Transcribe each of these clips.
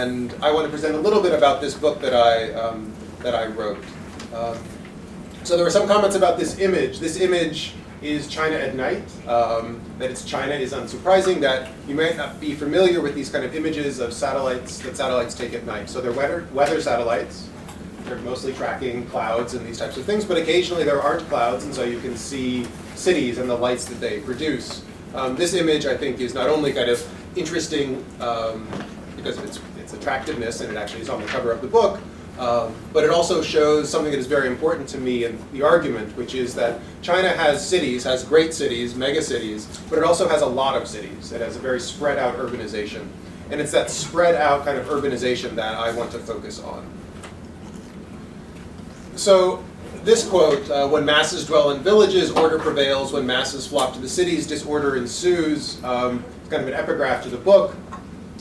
And I want to present a little bit about this book that I wrote. So there were some comments about this image. This image is China at night. That it's China is unsurprising. That you might not be familiar with these kind of images of satellites that satellites take at night. So they're weather satellites. They're mostly tracking clouds and these types of things, but occasionally there aren't clouds, and so you can see cities and the lights that they produce. This image, I think, is not only kind of interesting because of its attractiveness, and it actually is on the cover of the book, but it also shows something that is very important to me in the argument, which is that China has cities, has great cities, megacities, but it also has a lot of cities. It has a very spread out urbanization. And it's that spread out kind of urbanization that I want to focus on. So this quote, when masses dwell in villages, order prevails. When masses flock to the cities, disorder ensues. It's kind of an epigraph to the book.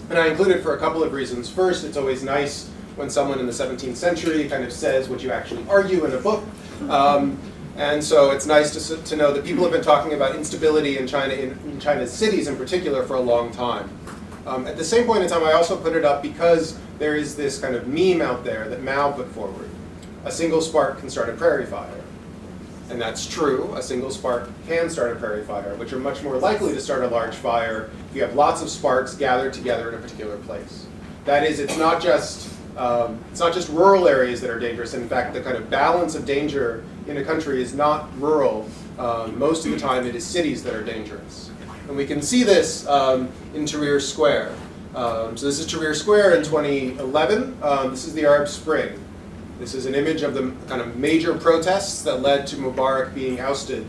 And I include it for a couple of reasons. First, it's always nice when someone in the 17th century kind of says what you actually argue in a book. And so it's nice to know that people have been talking about instability in China, in China's cities in particular, for a long time. At the same point in time, I also put it up because there is this kind of meme out there that Mao put forward. A single spark can start a prairie fire. And that's true. A single spark can start a prairie fire, which are much more likely to start a large fire if you have lots of sparks gathered together in a particular place. That is, it's not just rural areas that are dangerous. In fact, the kind of balance of danger in a country is not rural. Most of the time, it is cities that are dangerous. And we can see this in Tahrir Square. So this is Tahrir Square in 2011. This is the Arab Spring. This is an image of the kind of major protests that led to Mubarak being ousted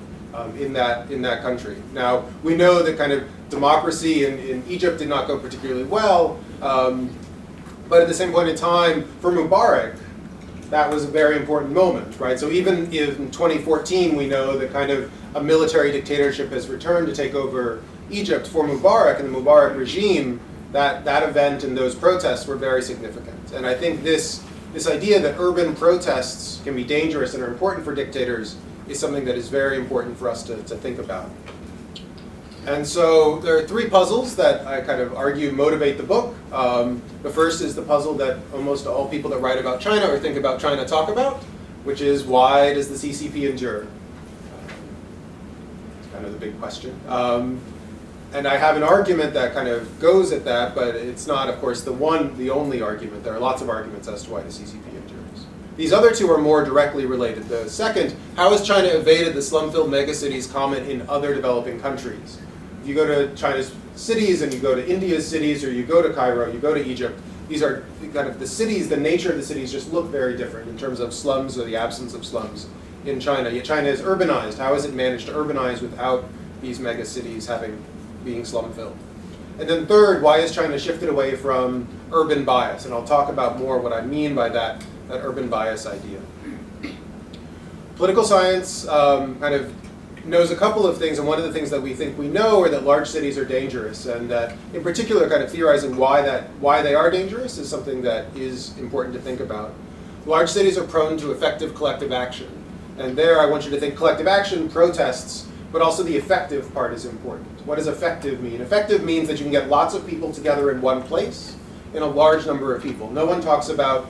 in that country. Now, we know that kind of democracy in Egypt did not go particularly well, but at the same point in time, for Mubarak, that was a very important moment, right? So even if in 2014 we know that kind of a military dictatorship has returned to take over Egypt, for Mubarak and the Mubarak regime, that event and those protests were very significant. And I think this idea that urban protests can be dangerous and are important for dictators is something that is very important for us to think about. And so there are three puzzles that I kind of argue motivate the book. The first is the puzzle that almost all people that write about China or think about China talk about, which is, why does the CCP endure? It's kind of the big question. And I have an argument that kind of goes at that, but it's not, of course, the only argument. There are lots of arguments as to why the CCP endures. These other two are more directly related. The second, how has China evaded the slum-filled megacities common in other developing countries? If you go to China's cities and you go to India's cities, or you go to Cairo, you go to Egypt, these are kind of the cities, the nature of the cities just look very different in terms of slums or the absence of slums in China. Yet China is urbanized. How has it managed to urbanize without these megacities being slum-filled? And then third, why has China shifted away from urban bias? And I'll talk about more what I mean by that urban bias idea. Political science kind of knows a couple of things, and one of the things that we think we know are that large cities are dangerous, and that in particular kind of theorizing why they are dangerous is something that is important to think about. Large cities are prone to effective collective action. And there I want you to think collective action, protests, but also the effective part is important. What does effective mean? Effective means that you can get lots of people together in one place, in a large number of people. No one talks about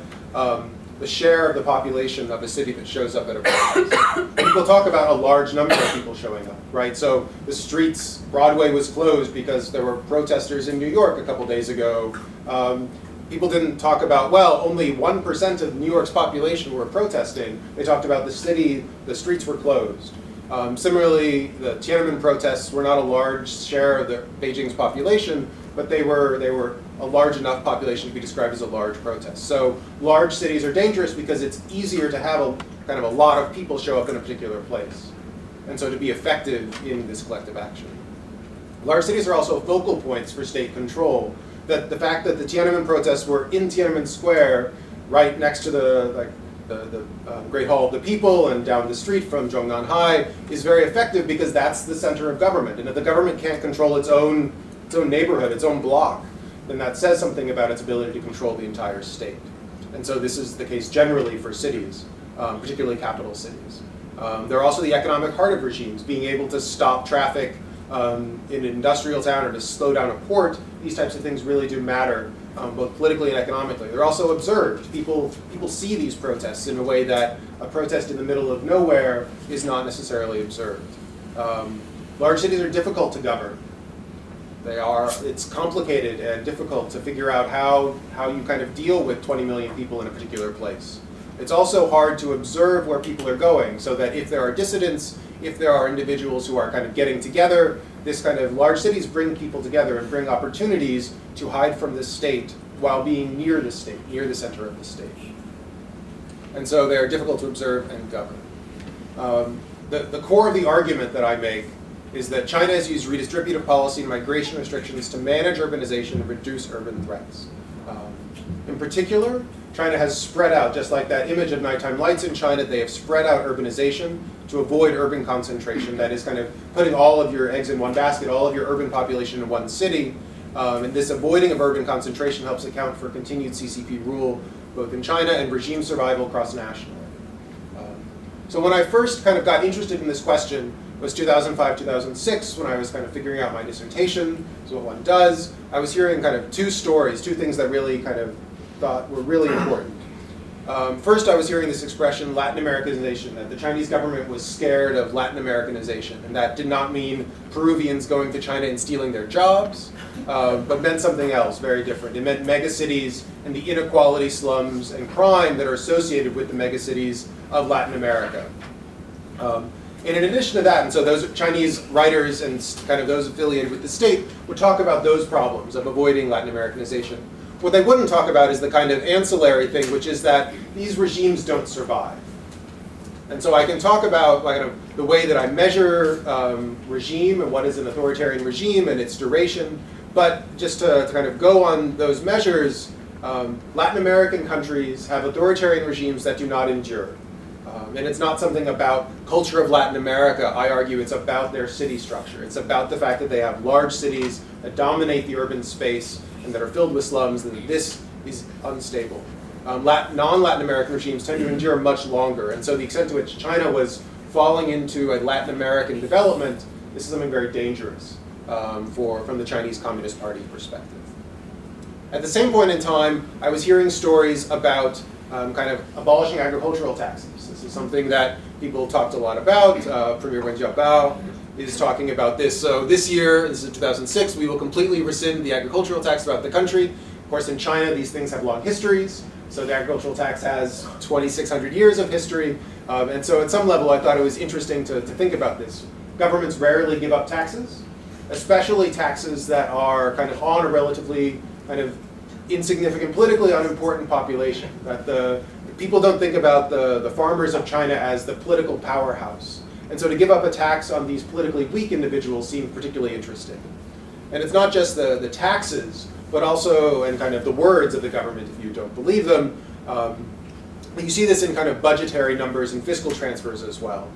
the share of the population of a city that shows up at a protest. People talk about a large number of people showing up, right? So the streets, Broadway was closed because there were protesters in New York a couple days ago. People didn't talk about, well, only 1% of New York's population were protesting. They talked about the city, the streets were closed. Similarly, the Tiananmen protests were not a large share of Beijing's population, but they were a large enough population to be described as a large protest. So large cities are dangerous because it's easier to have a lot of people show up in a particular place, and so to be effective in this collective action. Large cities are also focal points for state control. That the fact that the Tiananmen protests were in Tiananmen Square, right next to the Great Hall of the People and down the street from Zhongnan High, is very effective because that's the center of government. And if the government can't control its own neighborhood, its own block, then that says something about its ability to control the entire state. And so this is the case generally for cities, particularly capital cities. They're also the economic heart of regimes, being able to stop traffic in an industrial town or to slow down a port. These types of things really do matter both politically and economically. They're also observed. People see these protests in a way that a protest in the middle of nowhere is not necessarily observed. Large cities are difficult to govern. It's complicated and difficult to figure out how you kind of deal with 20 million people in a particular place. It's also hard to observe where people are going, so that if there are dissidents, if there are individuals who are kind of getting together, this kind of large cities bring people together and bring opportunities to hide from the state while being near the state, near the center of the state. And so they're difficult to observe and govern. The core of the argument that I make is that China has used redistributive policy and migration restrictions to manage urbanization and reduce urban threats. In particular, China has spread out, just like that image of nighttime lights in China, they have spread out urbanization to avoid urban concentration. That is kind of putting all of your eggs in one basket, all of your urban population in one city. And this avoiding of urban concentration helps account for continued CCP rule, both in China and regime survival cross-nationally. So when I first kind of got interested in this question was 2005, 2006, when I was kind of figuring out my dissertation, so what one does. I was hearing kind of two stories, two things that really kind of thought were really important. First, I was hearing this expression, Latin Americanization, that the Chinese government was scared of Latin Americanization, and that did not mean Peruvians going to China and stealing their jobs, but meant something else very different. It meant megacities and the inequality, slums, and crime that are associated with the megacities of Latin America. And in addition to that, and so those Chinese writers and kind of those affiliated with the state would talk about those problems of avoiding Latin Americanization. What they wouldn't talk about is the kind of ancillary thing, which is that these regimes don't survive. And so I can talk about the way that I measure regime and what is an authoritarian regime and its duration, but just to kind of go on those measures, Latin American countries have authoritarian regimes that do not endure. And it's not something about culture of Latin America. I argue it's about their city structure. It's about the fact that they have large cities that dominate the urban space and that are filled with slums, and this is unstable. Non-Latin American regimes tend to endure much longer, and so the extent to which China was falling into a Latin American development, this is something very dangerous from the Chinese Communist Party perspective. At the same point in time, I was hearing stories about kind of abolishing agricultural taxes. This is something that people talked a lot about. Premier Wen Jiabao is talking about this. So this year, this is 2006, we will completely rescind the agricultural tax throughout the country. Of course, in China, these things have long histories. So the agricultural tax has 2,600 years of history. And so at some level, I thought it was interesting to think about this. Governments rarely give up taxes, especially taxes that are kind of on a relatively kind of insignificant, politically unimportant population. That the people don't think about the farmers of China as the political powerhouse. And so to give up a tax on these politically weak individuals seemed particularly interesting. And it's not just the taxes, but also, and kind of the words of the government, if you don't believe them. You see this in kind of budgetary numbers and fiscal transfers as well.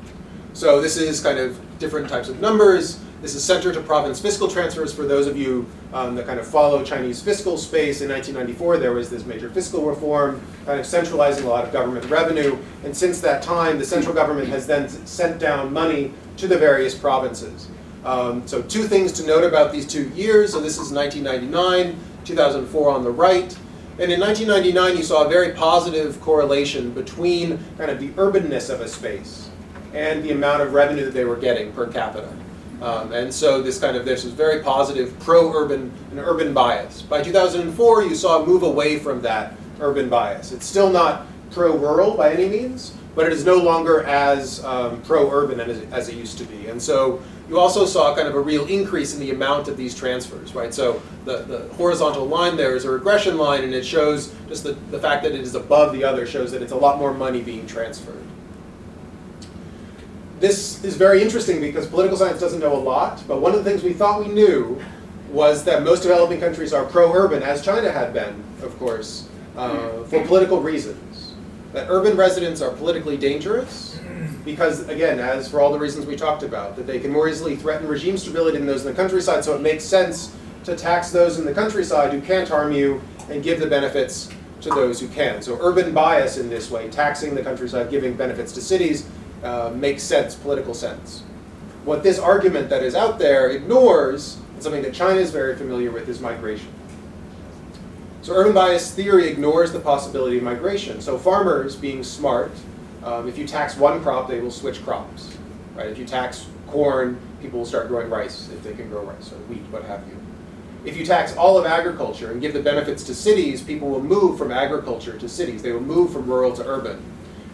So this is kind of different types of numbers. This is center to province fiscal transfers for those of you that kind of follow Chinese fiscal space. In 1994, there was this major fiscal reform, kind of centralizing a lot of government revenue. And since that time, the central government has then sent down money to the various provinces. So two things to note about these 2 years. So this is 1999, 2004 on the right. And in 1999, you saw a very positive correlation between kind of the urbanness of a space and the amount of revenue that they were getting per capita. And so this was very positive pro-urban and urban bias. By 2004, you saw a move away from that urban bias. It's still not pro-rural by any means, but it is no longer as pro-urban as it used to be. And so you also saw kind of a real increase in the amount of these transfers, right? So the horizontal line there is a regression line, and it shows just the fact that it is above the other shows that it's a lot more money being transferred. This is very interesting because political science doesn't know a lot, but one of the things we thought we knew was that most developing countries are pro-urban, as China had been, of course, for political reasons. That urban residents are politically dangerous because, again, as for all the reasons we talked about, that they can more easily threaten regime stability than those in the countryside, so it makes sense to tax those in the countryside who can't harm you and give the benefits to those who can. So urban bias in this way, taxing the countryside, giving benefits to cities, makes sense, political sense. What this argument that is out there ignores, and something that China is very familiar with, is migration. So urban bias theory ignores the possibility of migration. So farmers, being smart, if you tax one crop, they will switch crops. Right? If you tax corn, people will start growing rice if they can grow rice, or wheat, what have you. If you tax all of agriculture and give the benefits to cities, people will move from agriculture to cities. They will move from rural to urban.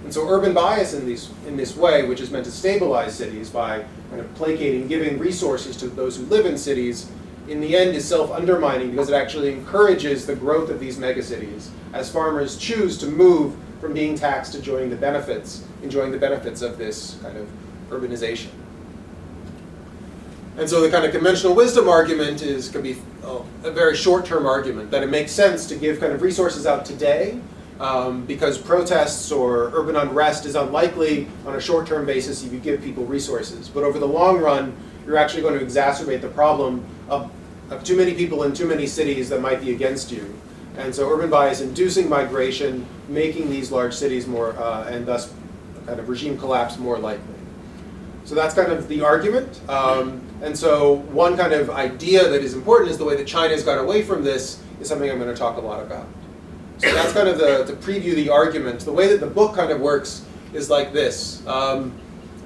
And so urban bias in this way, which is meant to stabilize cities by kind of placating, giving resources to those who live in cities, in the end is self-undermining because it actually encourages the growth of these megacities as farmers choose to move from being taxed to enjoying the benefits of this kind of urbanization. And so the kind of conventional wisdom argument can be a very short-term argument, that it makes sense to give kind of resources out today because protests or urban unrest is unlikely on a short-term basis if you give people resources. But over the long run, you're actually going to exacerbate the problem of too many people in too many cities that might be against you. And so urban bias inducing migration, making these large cities more, and thus kind of regime collapse more likely. So that's kind of the argument. And so one kind of idea that is important is the way that China has got away from this is something I'm going to talk a lot about. So that's kind of to preview the argument. The way that the book kind of works is like this.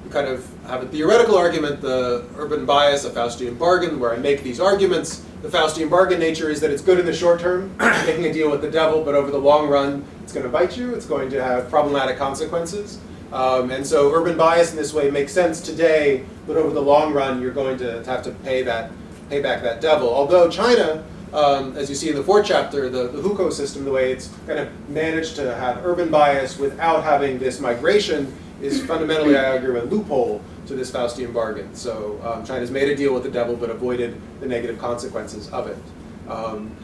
You kind of have a theoretical argument, the urban bias, a Faustian bargain, where I make these arguments. The Faustian bargain nature is that it's good in the short term, making a deal with the devil, but over the long run, it's going to bite you. It's going to have problematic consequences. And so urban bias in this way makes sense today, but over the long run, you're going to have to pay back that devil. Although China, as you see in the fourth chapter, the hukou system, the way it's kind of managed to have urban bias without having this migration is fundamentally, I argue, a loophole to this Faustian bargain. So China's made a deal with the devil, but avoided the negative consequences of it.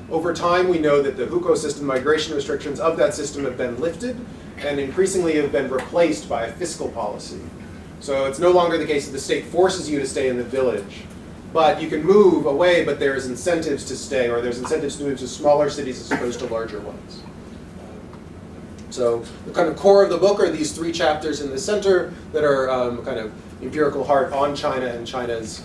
Over time, we know that the hukou system migration restrictions of that system have been lifted and increasingly have been replaced by a fiscal policy. So it's no longer the case that the state forces you to stay in the village, but you can move away, but there's incentives to stay, or there's incentives to move to smaller cities as opposed to larger ones. So the kind of core of the book are these three chapters in the center that are kind of empirical heart on China and China's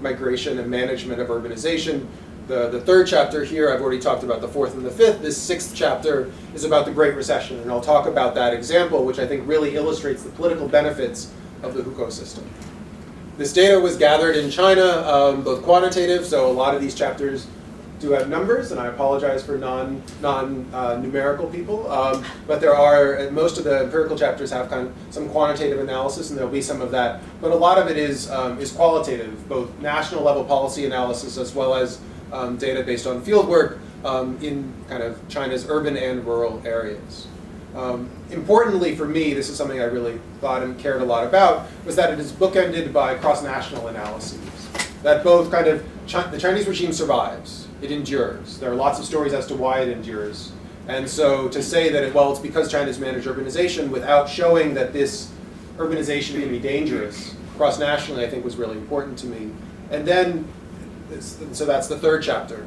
migration and management of urbanization. The third chapter here, I've already talked about the fourth and the fifth. This sixth chapter is about the Great Recession, and I'll talk about that example, which I think really illustrates the political benefits of the hukou system. This data was gathered in China, both quantitative, so a lot of these chapters do have numbers, and I apologize for non-numerical people, but there are, most of the empirical chapters have kind of some quantitative analysis, and there'll be some of that, but a lot of it is qualitative, both national level policy analysis as well as data based on fieldwork in kind of China's urban and rural areas. Importantly for me, this is something I really thought and cared a lot about, was that it is bookended by cross-national analyses. That both kind of, the Chinese regime survives, it endures. There are lots of stories as to why it endures. And so to say that, it's because China's managed urbanization without showing that this urbanization can be dangerous cross-nationally, I think was really important to me. And then, so that's the third chapter,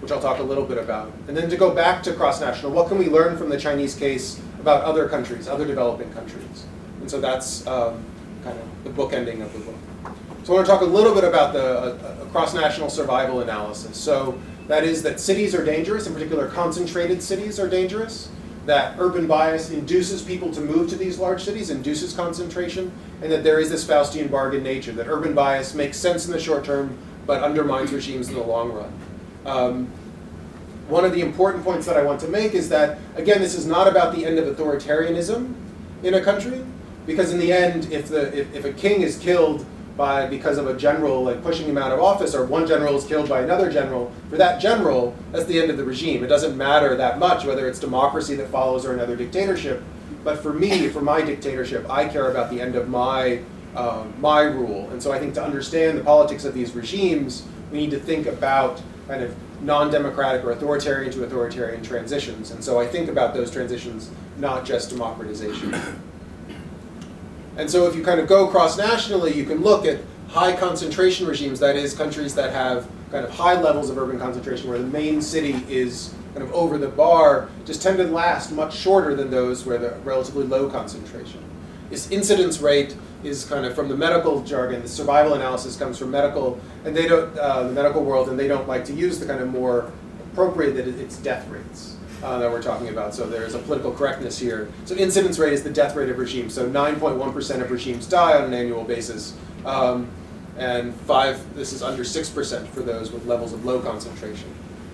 which I'll talk a little bit about. And then to go back to cross-national, what can we learn from the Chinese case about other countries, other developing countries? And so that's kind of the bookending of the book. So I want to talk a little bit about the cross-national survival analysis. So that is that cities are dangerous, in particular concentrated cities are dangerous, that urban bias induces people to move to these large cities, induces concentration, and that there is this Faustian bargain nature, that urban bias makes sense in the short term, but undermines regimes in the long run. One of the important points that I want to make is that, again, this is not about the end of authoritarianism in a country, because in the end, if a king is killed because of a general like pushing him out of office, or one general is killed by another general, for that general, that's the end of the regime. It doesn't matter that much whether it's democracy that follows or another dictatorship. But for me, for my dictatorship, I care about the end of my rule. And so I think to understand the politics of these regimes, we need to think about kind of non-democratic or authoritarian to authoritarian transitions. And so I think about those transitions, not just democratization. And so if you kind of go cross-nationally, you can look at high concentration regimes, that is, countries that have kind of high levels of urban concentration where the main city is kind of over the bar, just tend to last much shorter than those where the relatively low concentration. This incidence rate is kind of from the medical jargon. The survival analysis comes from medical, and they don't the medical world, and they don't like to use the kind of more appropriate that it's death rates that we're talking about. So there's a political correctness here. So incidence rate is the death rate of regimes. So 9.1% of regimes die on an annual basis. And this is under 6% for those with levels of low concentration.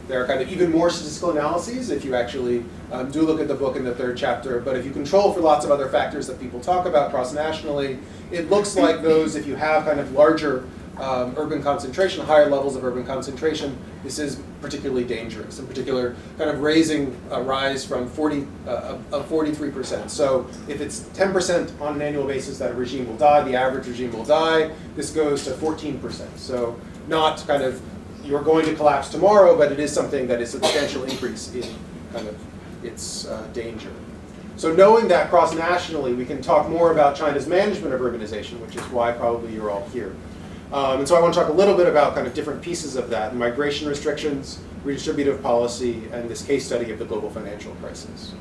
There are kind of even more statistical analyses if you actually do look at the book in the 3rd chapter. But if you control for lots of other factors that people talk about cross-nationally, it looks like those, if you have kind of larger urban concentration, higher levels of urban concentration, this is particularly dangerous. In particular, kind of raising a rise from 43%. So if it's 10% on an annual basis that a regime will die, the average regime will die, this goes to 14%. So not kind of you're going to collapse tomorrow, but it is something that is a substantial increase in kind of its danger. So knowing that cross-nationally, we can talk more about China's management of urbanization, which is why probably you're all here. And so I want to talk a little bit about kind of different pieces of that: migration restrictions, redistributive policy, and this case study of the global financial crisis.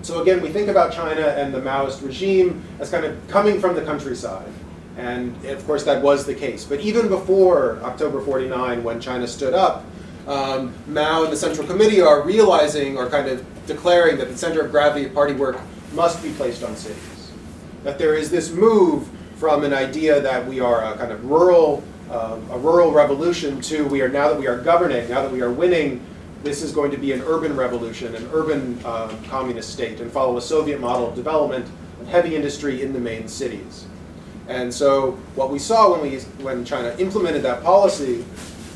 So again, we think about China and the Maoist regime as kind of coming from the countryside. And of course that was the case. But even before October 49, when China stood up, Mao and the Central Committee are realizing or kind of declaring that the center of gravity of party work must be placed on cities. That there is this move from an idea that we are a kind of rural revolution to now that we are governing, now that we are winning, this is going to be an urban revolution, an urban communist state, and follow a Soviet model of development of heavy industry in the main cities. And so what we saw when China implemented that policy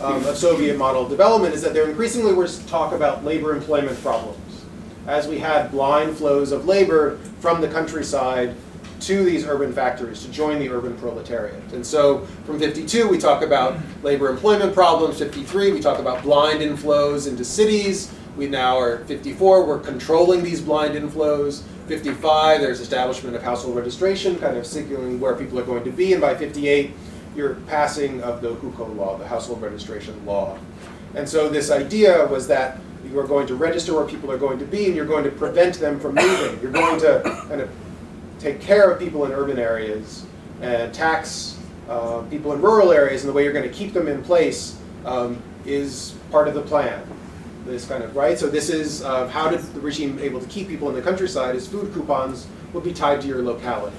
of Soviet model of development is that there increasingly was talk about labor employment problems, as we had blind flows of labor from the countryside to these urban factories to join the urban proletariat. And so from 52 we talk about labor employment problems, 53 we talk about blind inflows into cities, we now are at 54, we're controlling these blind inflows. 55, there's establishment of household registration, kind of signaling where people are going to be, and by 58, you're passing of the hukou law, the household registration law. And so this idea was that you are going to register where people are going to be, and you're going to prevent them from moving. You're going to kind of take care of people in urban areas and tax people in rural areas, and the way you're going to keep them in place is part of the plan. This kind of, right? So this is how did the regime able to keep people in the countryside is food coupons would be tied to your locality.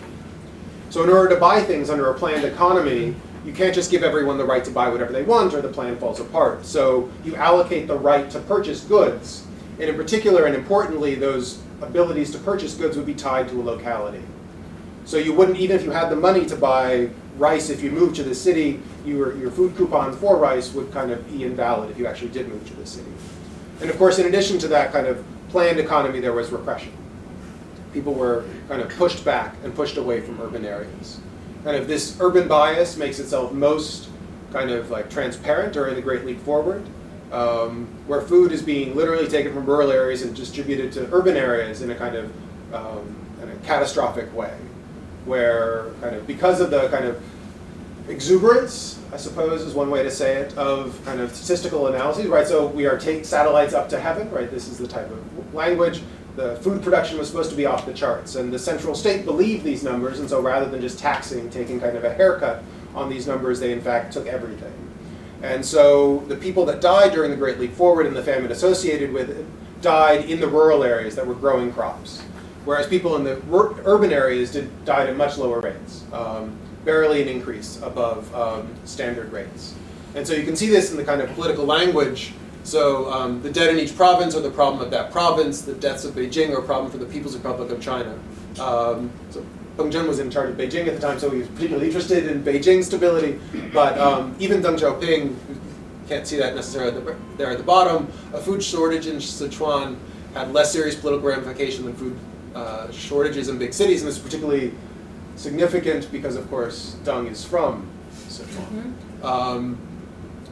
So in order to buy things under a planned economy, you can't just give everyone the right to buy whatever they want or the plan falls apart. So you allocate the right to purchase goods, and in particular and importantly, those abilities to purchase goods would be tied to a locality. So you wouldn't, even if you had the money to buy rice, if you moved to the city, your food coupon for rice would kind of be invalid if you actually did move to the city. And of course, in addition to that kind of planned economy, there was repression. People were kind of pushed back and pushed away from urban areas. Kind of this urban bias makes itself most kind of like transparent during the Great Leap Forward, where food is being literally taken from rural areas and distributed to urban areas in a kind of in a catastrophic way, where kind of because of the kind of exuberance, I suppose is one way to say it, of kind of statistical analyses, right? So we are taking satellites up to heaven, right? This is the type of language. The food production was supposed to be off the charts, and the central state believed these numbers, and so rather than just taxing, taking kind of a haircut on these numbers, they in fact took everything. And so the people that died during the Great Leap Forward and the famine associated with it died in the rural areas that were growing crops, whereas people in the urban areas died at much lower rates. Barely an increase above standard rates. And so you can see this in the kind of political language. So the dead in each province are the problem of that province. The deaths of Beijing are a problem for the People's Republic of China. So Peng Zhen was in charge of Beijing at the time, so he was particularly interested in Beijing's stability. But even Deng Xiaoping, who can't see that necessarily there at the bottom, a food shortage in Sichuan had less serious political ramification than food shortages in big cities, and this is particularly significant because, of course, Deng is from Sichuan.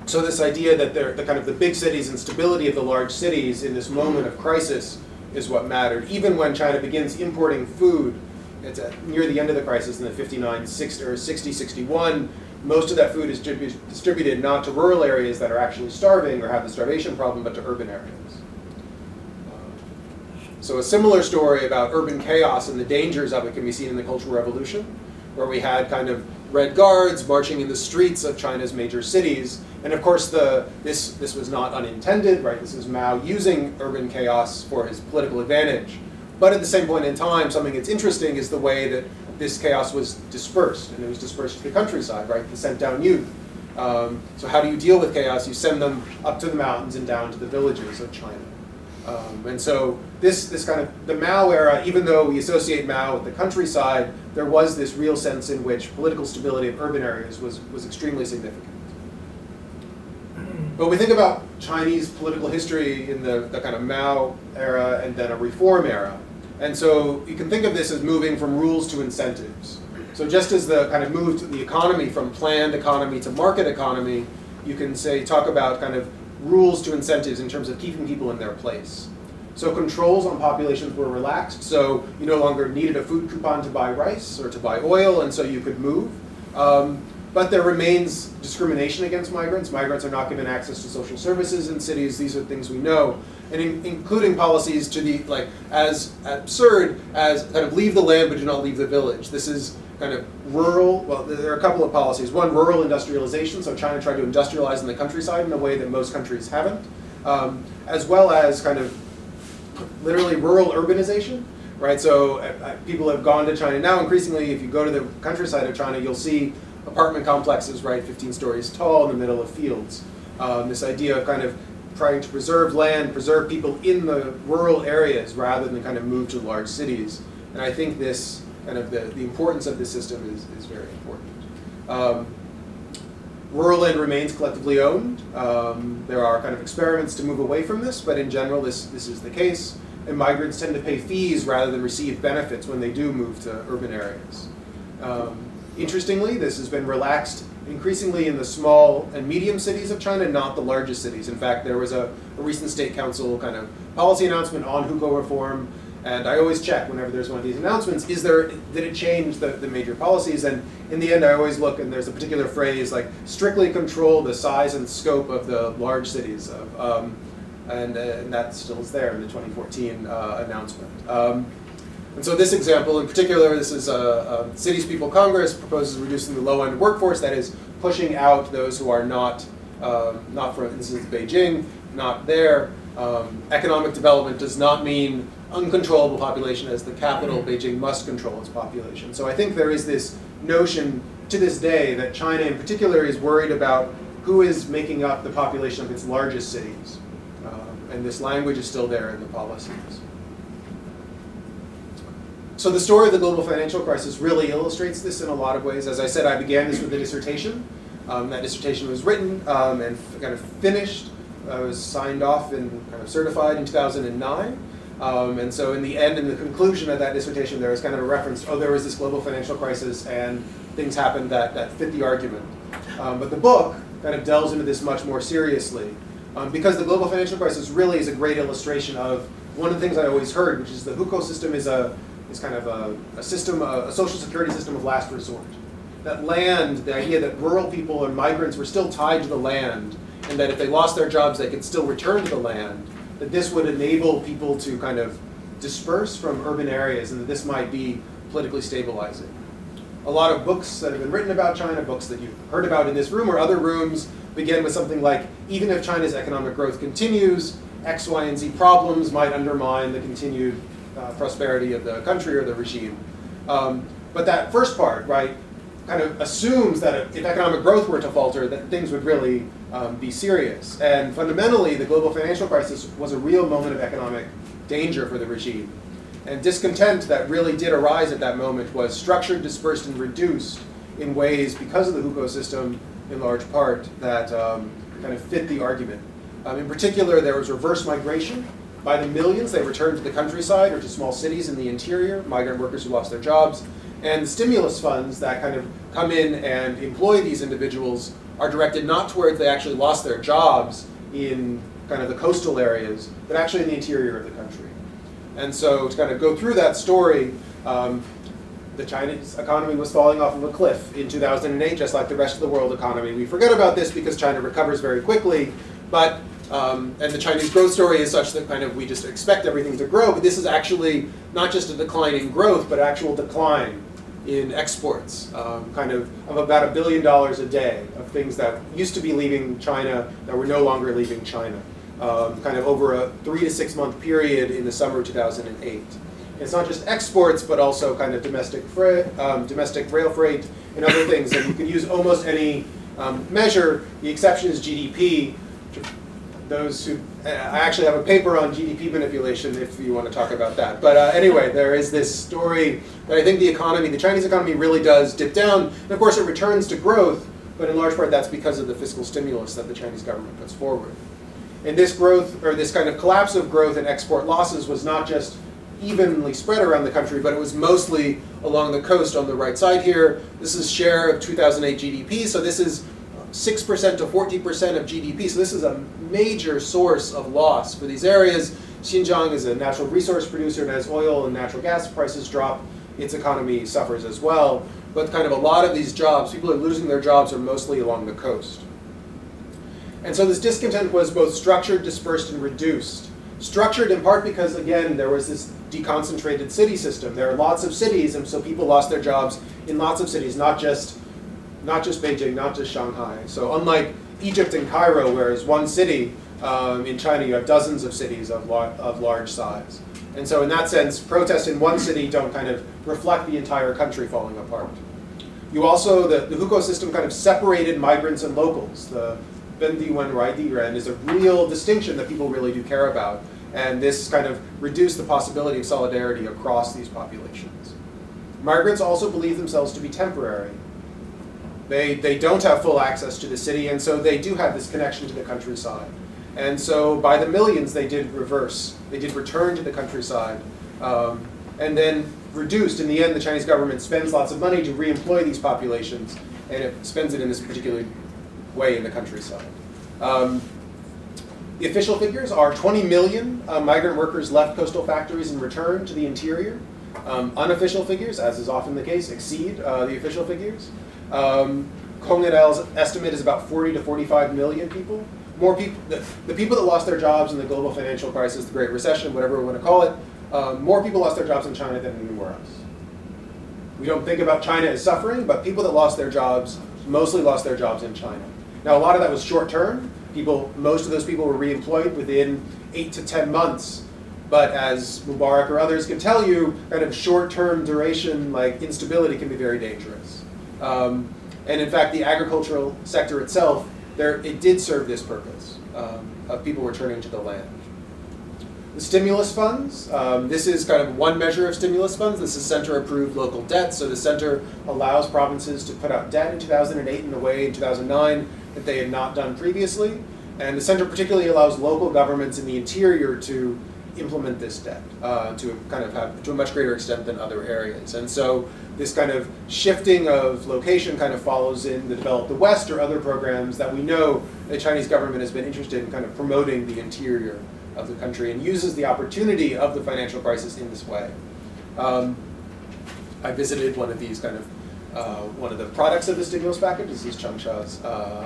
So this idea that the kind of the big cities and stability of the large cities in this moment of crisis is what mattered. Even when China begins importing food, it's near the end of the crisis in the 59, 60, or 60, 61, most of that food is distributed not to rural areas that are actually starving or have the starvation problem, but to urban areas. So a similar story about urban chaos and the dangers of it can be seen in the Cultural Revolution, where we had kind of Red Guards marching in the streets of China's major cities. And of course, this was not unintended, right? This is Mao using urban chaos for his political advantage. But at the same point in time, something that's interesting is the way that this chaos was dispersed, and it was dispersed to the countryside, right? The sent down youth. So how do you deal with chaos? You send them up to the mountains and down to the villages of China. And so this kind of, the Mao era, even though we associate Mao with the countryside, there was this real sense in which political stability of urban areas was extremely significant. But we think about Chinese political history in the kind of Mao era and then a reform era. And so you can think of this as moving from rules to incentives. So just as the kind of move to the economy from planned economy to market economy, you can talk about kind of rules to incentives in terms of keeping people in their place. So controls on populations were relaxed, so you no longer needed a food coupon to buy rice or to buy oil, and so you could move. But there remains discrimination against migrants. Migrants are not given access to social services in cities. These are things we know. And including policies to the, like, as absurd as kind of leave the land but do not leave the village. This is kind of rural, well, there are a couple of policies. One, rural industrialization, so China tried to industrialize in the countryside in a way that most countries haven't, as well as kind of literally rural urbanization, right? So people have gone to China now. Increasingly, if you go to the countryside of China, you'll see apartment complexes, right, 15 stories tall in the middle of fields. This idea of kind of trying to preserve land, preserve people in the rural areas rather than kind of move to large cities. And I think this kind of the importance of this system is very important. Rural land remains collectively owned. There are kind of experiments to move away from this, but in general this is the case. And migrants tend to pay fees rather than receive benefits when they do move to urban areas. Interestingly, this has been relaxed increasingly in the small and medium cities of China, not the largest cities. In fact, there was a recent State Council kind of policy announcement on hukou reform, and I always check whenever there's one of these announcements, did it change the major policies? And in the end, I always look, and there's a particular phrase like strictly control the size and scope of the large cities, and that still is there in the 2014 announcement. And so this example in particular, this is Cities People Congress proposes reducing the low-end workforce, that is pushing out those who are not from, this is Beijing, not there. Economic development does not mean uncontrollable population as the capital. Beijing must control its population. So I think there is this notion to this day that China in particular is worried about who is making up the population of its largest cities. And this language is still there in the policies. So the story of the global financial crisis really illustrates this in a lot of ways. As I said, I began this with a dissertation. That dissertation was written and kind of finished. I was signed off and kind of certified in 2009. And so in the end, in the conclusion of that dissertation, there was kind of a reference, there was this global financial crisis and things happened that fit the argument. But the book kind of delves into this much more seriously. Because the global financial crisis really is a great illustration of one of the things I always heard, which is the hukou system is kind of a system, a social security system of last resort. That land, the idea that rural people and migrants were still tied to the land, and that if they lost their jobs, they could still return to the land, that this would enable people to kind of disperse from urban areas, and that this might be politically stabilizing. A lot of books that have been written about China, books that you've heard about in this room or other rooms, begin with something like, even if China's economic growth continues, X, Y, and Z problems might undermine the continued prosperity of the country or the regime. But that first part, right, kind of assumes that if economic growth were to falter, that things would really be serious. And fundamentally, the global financial crisis was a real moment of economic danger for the regime. And discontent that really did arise at that moment was structured, dispersed, and reduced in ways, because of the hukou system, in large part, that kind of fit the argument. In particular, there was reverse migration. By the millions, they returned to the countryside or to small cities in the interior, migrant workers who lost their jobs. And the stimulus funds that kind of come in and employ these individuals are directed not towards they actually lost their jobs in kind of the coastal areas, but actually in the interior of the country. And so to kind of go through that story, the Chinese economy was falling off of a cliff in 2008, just like the rest of the world economy. We forget about this because China recovers very quickly, but and the Chinese growth story is such that kind of we just expect everything to grow, but this is actually not just a decline in growth, but actual decline in exports, kind of about $1 billion a day of things that used to be leaving China that were no longer leaving China, kind of over a 3 to 6 month period in the summer of 2008. It's not just exports, but also kind of domestic rail freight and other things. And you can use almost any measure. The exception is GDP. Those who, I actually have a paper on GDP manipulation if you want to talk about that. But anyway, there is this story that I think the Chinese economy really does dip down. And of course it returns to growth, but in large part that's because of the fiscal stimulus that the Chinese government puts forward. And this growth, or this kind of collapse of growth and export losses was not just evenly spread around the country, but it was mostly along the coast on the right side here. This is share of 2008 GDP, so this is 6% to 40% of GDP, so this is a major source of loss for these areas. Xinjiang is a natural resource producer, and as oil and natural gas prices drop, its economy suffers as well. But kind of a lot of these jobs, people are losing their jobs, are mostly along the coast. And so this discontent was both structured, dispersed, and reduced. Structured in part because, again, there was this deconcentrated city system. There are lots of cities, and so people lost their jobs in lots of cities, not just Beijing, not just Shanghai. So unlike Egypt and Cairo, where is one city, in China you have dozens of cities of large size. And so in that sense, protests in one city don't kind of reflect the entire country falling apart. You also, the hukou system kind of separated migrants and locals. The Bendiwen Raidiren is a real distinction that people really do care about. And this kind of reduced the possibility of solidarity across these populations. Migrants also believe themselves to be temporary. They don't have full access to the city, and so they do have this connection to the countryside. And so by the millions, they did reverse. They did return to the countryside, and then reduced. In the end, the Chinese government spends lots of money to re-employ these populations, and it spends it in this particular way in the countryside. The official figures are 20 million migrant workers left coastal factories and returned to the interior. Unofficial figures, as is often the case, exceed the official figures. Kong et al.'s estimate is about 40 to 45 million people. More people, the people that lost their jobs in the global financial crisis, the Great Recession, whatever we want to call it, more people lost their jobs in China than anywhere else. We don't think about China as suffering, but people that lost their jobs mostly lost their jobs in China. Now, a lot of that was short term. Most of those people were reemployed within 8 to 10 months. But as Mubarak or others can tell you, kind of short-term duration, like instability, can be very dangerous. And in fact, the agricultural sector itself, it did serve this purpose of people returning to the land. The stimulus funds, this is kind of one measure of stimulus funds. This is center-approved local debt. So the center allows provinces to put out debt in 2008 in a way in 2009 that they had not done previously. And the center particularly allows local governments in the interior to implement this debt to a much greater extent than other areas. And so this kind of shifting of location kind of follows in the Develop the West or other programs that we know the Chinese government has been interested in kind of promoting the interior of the country and uses the opportunity of the financial crisis in this way. I visited one of these one of the products of the stimulus package. This is Changsha's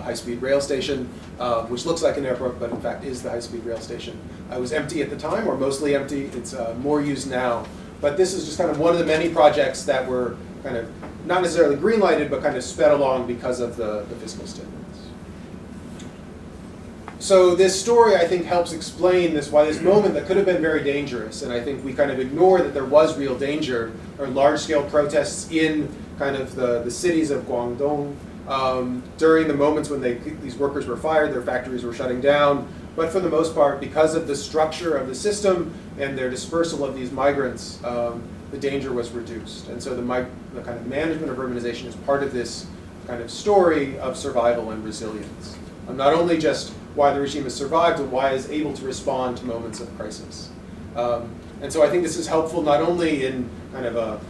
high-speed rail station, which looks like an airport, but in fact is the high-speed rail station. It was empty at the time, or mostly empty. It's more used now. But this is just kind of one of the many projects that were kind of not necessarily green-lighted, but kind of sped along because of the fiscal stimulus. So this story, I think, helps explain why this moment that could have been very dangerous, and I think we kind of ignore that there was real danger, or large-scale protests in kind of the cities of Guangdong during the moments when these workers were fired, their factories were shutting down. But for the most part, because of the structure of the system and their dispersal of these migrants, the danger was reduced. And so the kind of management of urbanization is part of this kind of story of survival and resilience. Not only just why the regime has survived, but why it's able to respond to moments of crisis. And so I think this is helpful not only in kind of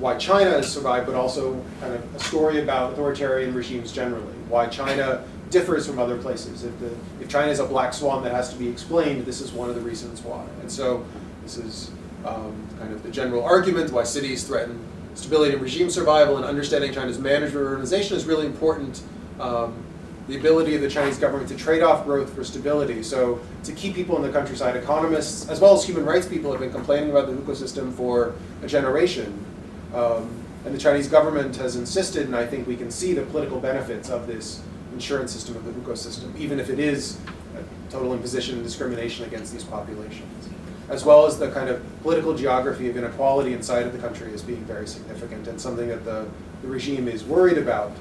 why China has survived, but also kind of a story about authoritarian regimes generally, why China differs from other places. If China is a black swan that has to be explained, this is one of the reasons why. And so this is kind of the general argument why cities threaten stability and regime survival, and understanding China's management of urbanization is really important. The ability of the Chinese government to trade off growth for stability. So to keep people in the countryside, economists, as well as human rights people, have been complaining about the hukou system for a generation. And the Chinese government has insisted, and I think we can see the political benefits of this insurance system, of the hukou system, even if it is a total imposition and discrimination against these populations, as well as the kind of political geography of inequality inside of the country as being very significant and something that the regime is worried about.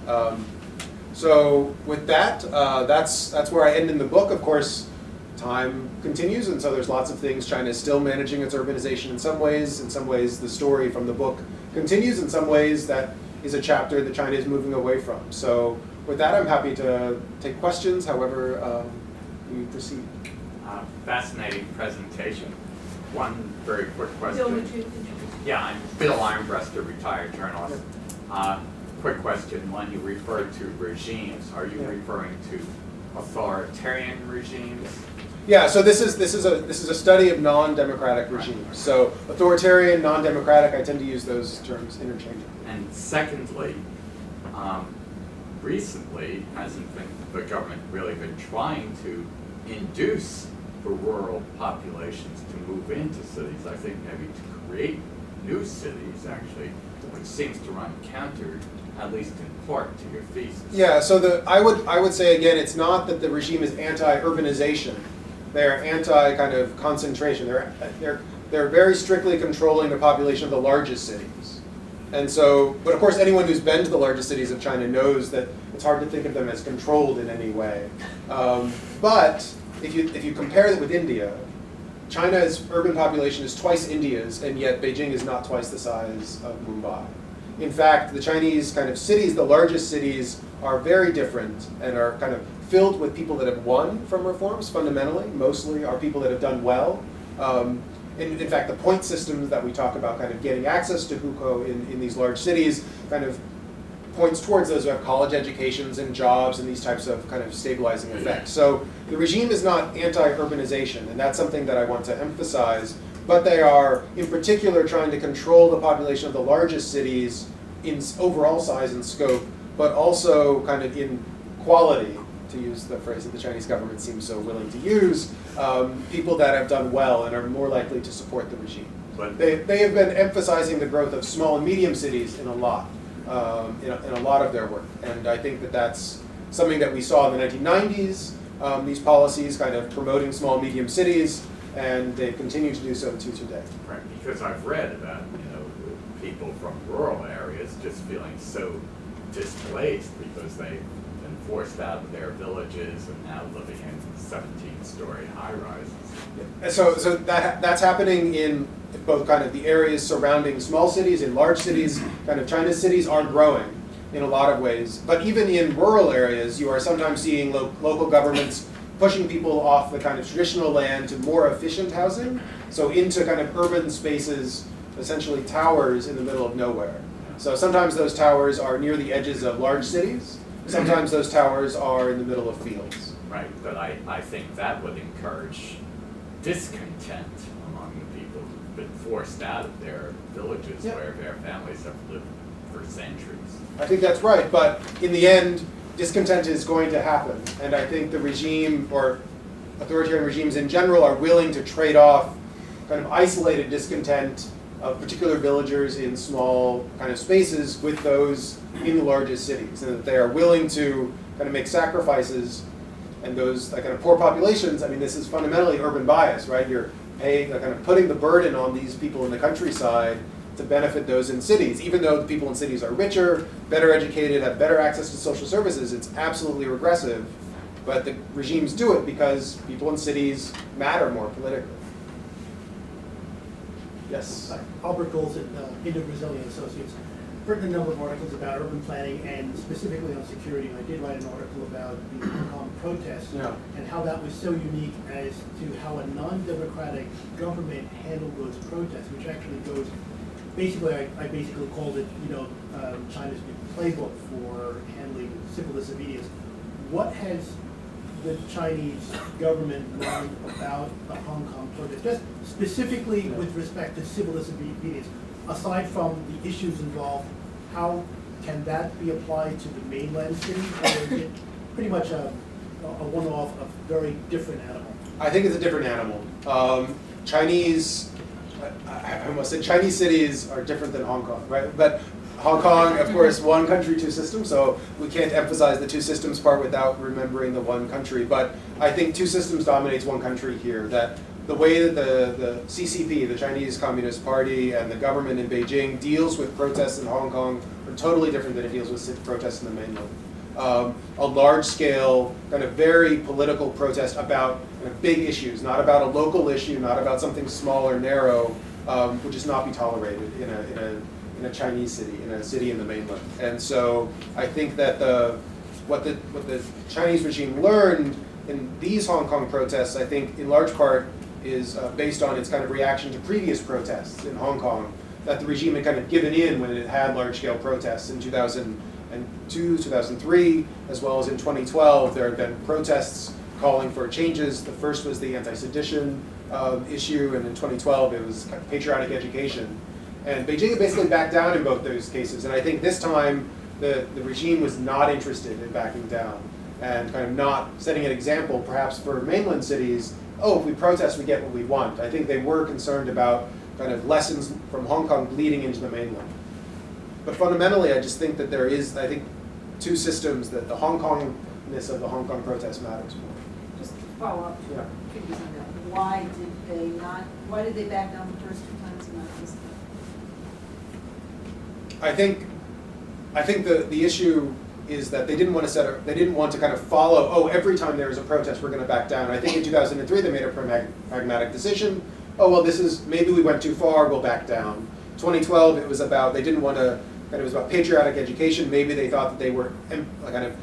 So with that, that's where I end in the book. Of course, time continues, and so there's lots of things. China is still managing its urbanization in some ways. In some ways, the story from the book continues. In some ways, that is a chapter that China is moving away from. So with that, I'm happy to take questions, however we proceed. Fascinating presentation. One very quick question. Bill, would you introduce? Yeah, I'm Bill Armbruster, a retired journalist. Quick question. When you refer to regimes, are you referring to authoritarian regimes? Yeah, so this is a study of non-democratic regimes. So authoritarian, non-democratic, I tend to use those terms interchangeably. And secondly, recently, hasn't the government really been trying to induce the rural populations to move into cities? I think maybe to create new cities, actually, which seems to run counter, at least in part, to your thesis. Yeah, so I would say again, it's not that the regime is anti-urbanization. They're anti kind of concentration. They're very strictly controlling the population of the largest cities. And so, but of course, anyone who's been to the largest cities of China knows that it's hard to think of them as controlled in any way. But if you compare it with India, China's urban population is twice India's, and yet Beijing is not twice the size of Mumbai. In fact, the Chinese kind of cities, the largest cities, are very different and are kind of filled with people that have won from reforms, fundamentally. Mostly are people that have done well. In fact, the point systems that we talk about, kind of getting access to hukou in these large cities, kind of points towards those who have college educations and jobs and these types of kind of stabilizing effects. So the regime is not anti-urbanization, and that's something that I want to emphasize, but they are in particular trying to control the population of the largest cities in overall size and scope, but also kind of in quality, to use the phrase that the Chinese government seems so willing to use, people that have done well and are more likely to support the regime. But they have been emphasizing the growth of small and medium cities in a lot of their work. And I think that that's something that we saw in the 1990s, these policies kind of promoting small and medium cities, and they continue to do so to today. Right, because I've read about, people from rural areas just feeling so displaced because they've been forced out of their villages and now living in 17-story high-rises. Yeah. So that's happening in both kind of the areas surrounding small cities and large cities. Kind of China's cities are growing in a lot of ways. But even in rural areas, you are sometimes seeing local governments pushing people off the kind of traditional land to more efficient housing, so into kind of urban spaces, essentially towers in the middle of nowhere. So sometimes those towers are near the edges of large cities. Sometimes those towers are in the middle of fields. Right, but I think that would encourage discontent among the people who've been forced out of their villages where their families have lived for centuries. I think that's right, but in the end, discontent is going to happen. And I think the regime, or authoritarian regimes in general, are willing to trade off kind of isolated discontent of particular villagers in small kind of spaces with those in the largest cities, and that they are willing to kind of make sacrifices. And those kind of poor populations, I mean, this is fundamentally urban bias, right? You're paying, kind of putting the burden on these people in the countryside to benefit those in cities. Even though the people in cities are richer, better educated, have better access to social services, it's absolutely regressive. But the regimes do it because people in cities matter more politically. Yes? Albert Golds at Indo-Brazilian Associates. I've written a number of articles about urban planning and specifically on security. I did write an article about the Hong Kong protests and how that was so unique as to how a non-democratic government handled those protests, which actually goes, basically, I basically called it, China's new playbook for handling civil disobedience. What has the Chinese government learned about the Hong Kong protests, just specifically with respect to civil disobedience, aside from the issues involved? How can that be applied to the mainland cities, or is it pretty much a one-off, a very different animal? I think it's a different animal. Chinese I almost said Chinese cities are different than Hong Kong, right? But Hong Kong, of course, one country, two systems, so we can't emphasize the two systems part without remembering the one country. But I think two systems dominates one country here, that the way that the CCP, the Chinese Communist Party, and the government in Beijing deals with protests in Hong Kong are totally different than it deals with protests in the mainland. A large-scale, kind of very political protest about kind of big issues, not about a local issue, not about something small or narrow, would just not be tolerated in a Chinese city, in a city in the mainland. And so I think that what the Chinese regime learned in these Hong Kong protests, I think in large part is based on its kind of reaction to previous protests in Hong Kong, that the regime had kind of given in when it had large-scale protests in 2002, 2003, as well as in 2012. There had been protests calling for changes. The first was the anti-sedition issue, and in 2012 it was kind of patriotic education. And Beijing had basically backed down in both those cases, and I think this time the regime was not interested in backing down and kind of not setting an example, perhaps for mainland cities. Oh, if we protest, we get what we want. I think they were concerned about kind of lessons from Hong Kong bleeding into the mainland. But fundamentally, I just think that there is, I think, two systems, that the Hong Kongness of the Hong Kong protest matters more. Just to follow up, Yeah. could you say that? Why did they back down the first two times and not this time? I think the issue is that they didn't want to kind of follow, oh, every time there is a protest, we're going to back down. I think in 2003 they made a pragmatic decision. Oh, well, maybe we went too far, we'll back down. 2012, it was about, it was about patriotic education. Maybe they thought that they were kind of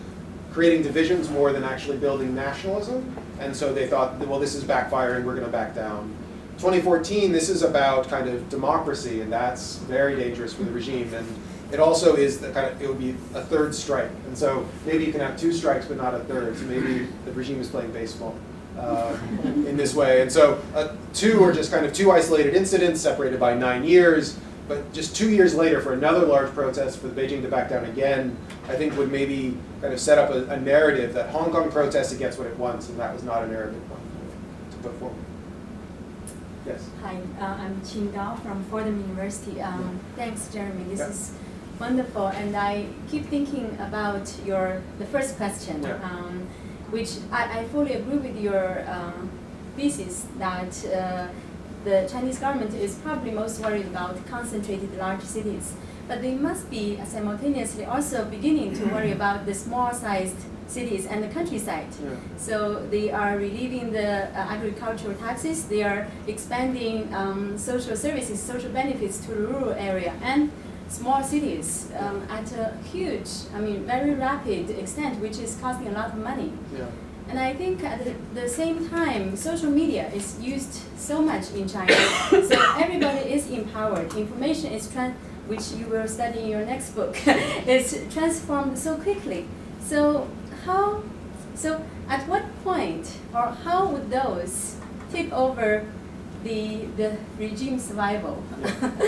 creating divisions more than actually building nationalism. And so they thought, well, this is backfiring, we're going to back down. 2014, this is about kind of democracy, and that's very dangerous for the regime. And it also is it would be a third strike. And so maybe you can have two strikes, but not a third. So maybe the regime is playing baseball in this way. And so two are just kind of two isolated incidents separated by 9 years. But just 2 years later, for another large protest for Beijing to back down again, I think would maybe kind of set up a narrative that Hong Kong protests against what it wants, and that was not a narrative to put forward. Yes. Hi, I'm Qing Dao from Fordham University. Thanks, Jeremy. This is wonderful, and I keep thinking about the first question, which I fully agree with your thesis that the Chinese government is probably most worried about concentrated large cities, but they must be simultaneously also beginning to worry about the small-sized cities and the countryside. Yeah. So they are relieving the agricultural taxes, they are expanding social services, social benefits to the rural area and small cities at a huge, very rapid extent, which is costing a lot of money. Yeah. And I think at the same time, social media is used so much in China, so everybody is empowered. Information is, which you will study in your next book, is transformed so quickly. So at what point, or how would those tip over the regime survival?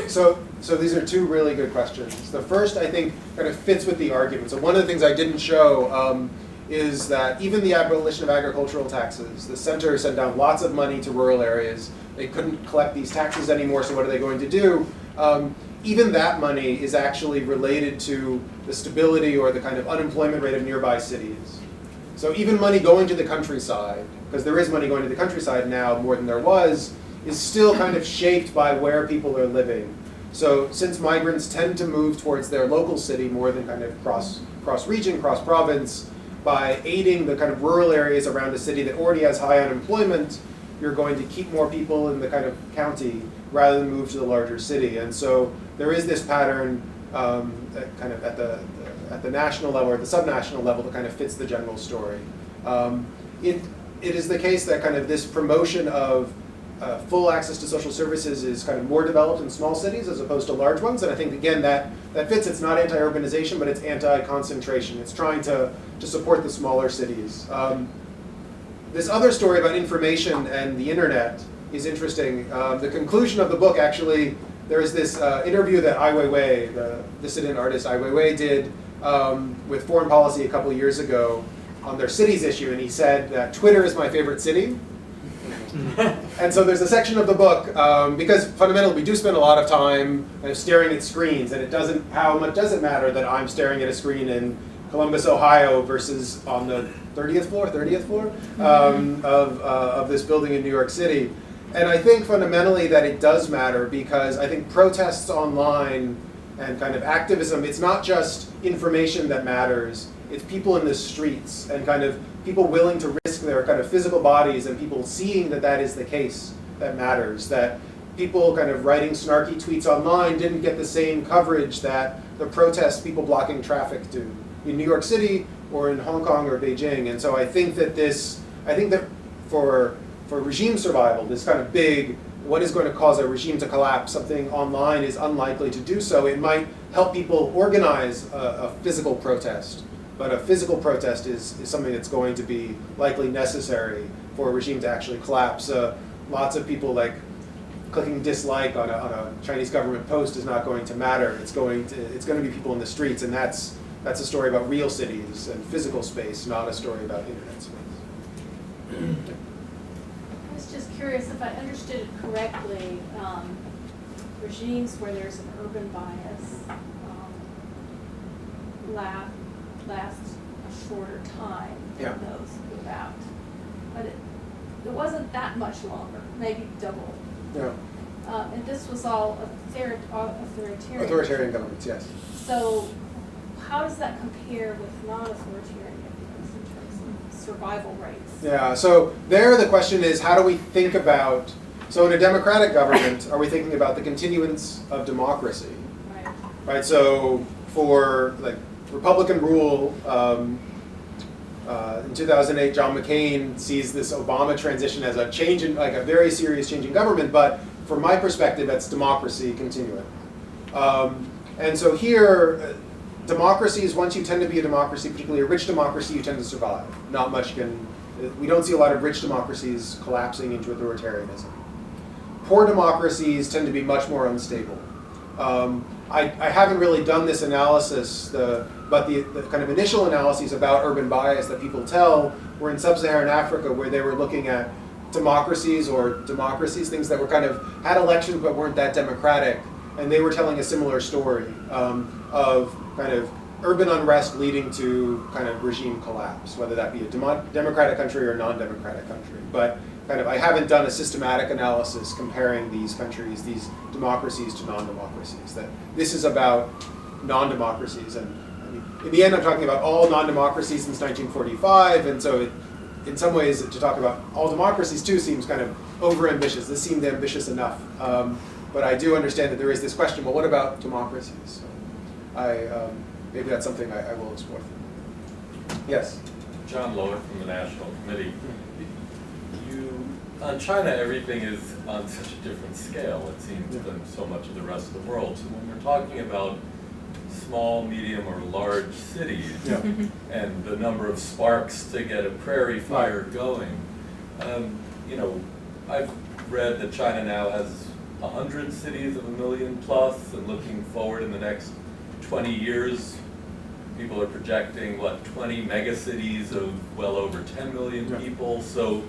So these are two really good questions. The first, I think, kind of fits with the argument. So one of the things I didn't show is that even the abolition of agricultural taxes, the center sent down lots of money to rural areas. They couldn't collect these taxes anymore, so what are they going to do? Even that money is actually related to the stability or the kind of unemployment rate of nearby cities. So even money going to the countryside, because there is money going to the countryside now more than there was, is still kind of shaped by where people are living. So since migrants tend to move towards their local city more than kind of cross-region, cross-province, by aiding the kind of rural areas around a city that already has high unemployment, you're going to keep more people in the kind of county rather than move to the larger city. And so there is this pattern kind of at the national level or at the subnational level that kind of fits the general story. It is the case that kind of this promotion of full access to social services is kind of more developed in small cities as opposed to large ones. And I think, again, that fits. It's not anti-urbanization, but it's anti-concentration. It's trying to support the smaller cities. This other story about information and the internet is interesting. The conclusion of the book, actually, there is this interview that Ai Weiwei, the dissident artist Ai Weiwei, did with Foreign Policy a couple of years ago on their cities issue, and he said that Twitter is my favorite city. And so there's a section of the book, because fundamentally we do spend a lot of time kind of staring at screens, and how much does it matter that I'm staring at a screen in Columbus, Ohio versus on the 30th floor of this building in New York City. And I think fundamentally that it does matter, because I think protests online and kind of activism, it's not just information that matters, it's people in the streets and kind of people willing to risk their kind of physical bodies and people seeing that that is the case that matters, that people kind of writing snarky tweets online didn't get the same coverage that the protests people blocking traffic do in New York City or in Hong Kong or Beijing. And so I think that for regime survival, this kind of big, what is going to cause a regime to collapse, something online is unlikely to do so. It might help people organize a physical protest, but a physical protest is something that's going to be likely necessary for a regime to actually collapse. Lots of people like clicking dislike on a Chinese government post is not going to matter. It's going to be people in the streets, and that's a story about real cities and physical space, not a story about internet space. I was just curious if I understood it correctly. Regimes where there's an urban bias last a shorter time than Yeah. those without. But it wasn't that much longer, maybe double. Yeah. And this was all authoritarian. Authoritarian governments, yes. So how does that compare with non-authoritarian governments in terms of survival rates? Yeah, so there the question is, how do we think about, so in a democratic government, are we thinking about the continuance of democracy? Right. Right, so for like Republican rule, in 2008, John McCain sees this Obama transition as a change in, like a very serious change in government, but from my perspective, that's democracy continuing. And so here, democracies, once you tend to be a democracy, particularly a rich democracy, you tend to survive. Not much we don't see a lot of rich democracies collapsing into authoritarianism. Poor democracies tend to be much more unstable. I haven't really done this analysis, but the kind of initial analyses about urban bias that people tell were in sub-Saharan Africa, where they were looking at democracies, things that were kind of had elections but weren't that democratic, and they were telling a similar story of kind of urban unrest leading to kind of regime collapse, whether that be a democratic country or a non-democratic country. But kind of I haven't done a systematic analysis comparing these countries, these democracies to non-democracies. That this is about non-democracies, and I mean, in the end I'm talking about all non-democracies since 1945, and so in some ways to talk about all democracies too seems kind of over-ambitious. This seemed ambitious enough. But I do understand that there is this question, well, what about democracies? So maybe that's something I will explore. Yes? John Lowe from the National Committee. On China, everything is on such a different scale, it seems, than so much of the rest of the world. So when we're talking about small, medium, or large cities, and the number of sparks to get a prairie fire going, I've read that China now has 100 cities of 1 million plus, and looking forward in the next 20 years, people are projecting, 20 megacities of well over 10 million people. So